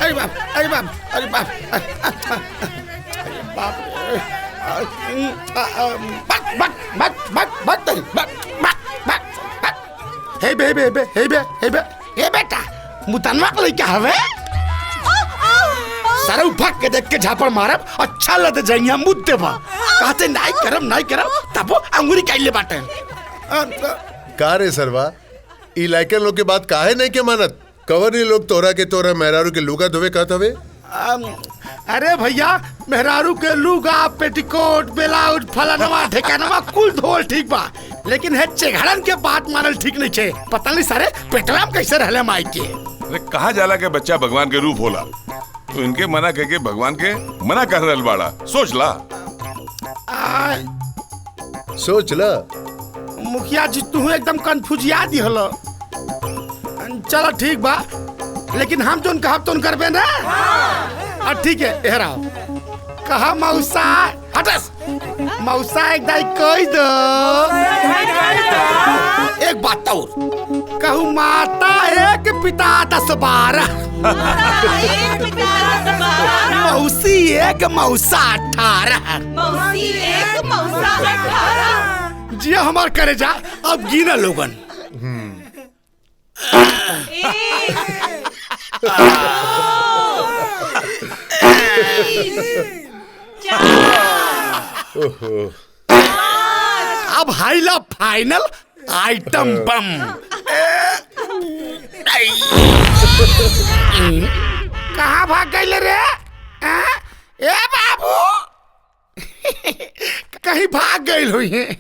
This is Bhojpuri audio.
अरे बाप अरे बाप अरे बाप अरे बाप हे बेटा मुतनवा के लइका हवे सारा उफक के देख के झापड़ मारब अच्छा लद जाइया मुद्दे बा कहते नहीं करम तब अंगूरी काइले बाटे का रे सरवा ई लाइकन लोग के बात काहे नहीं के मानत कवर नहीं लोग तोरा के तोरा मेहरारू के लुगा धोवे कहत हवे अरे भैया मेहरारू के लुगा पेटीकोट ब्लाउज फलानवा ठेकानवा कुल धोल ठीक बा लेकिन है चेघड़न के बात मानल ठीक नहीं छे पता नहीं सारे पेटवा में कैसे रहले माई के अरे कहा जाला के बच्चा भगवान के रूप होला तो इनके मना करके भगवान के मना कर रहल बाड़ा सोच ला सोच ला मुखिया जी तू एकदम कंफ्यूजिया दिहल चलो ठीक बा लेकिन हम जोन कहब तोन करबे ना ठीक है एहराओ कहा मौसा हटस मौसा एक दाई कह दो एक बात और कहूँ माता एक पिता 10-12 मौसी एक मौसा 18 जी हमार करे जा अब गिना लोगन अब हाइला फाइनल आइटम बम कहाँ भाग गए रे ए बाबू कहीं भाग गए हुई है।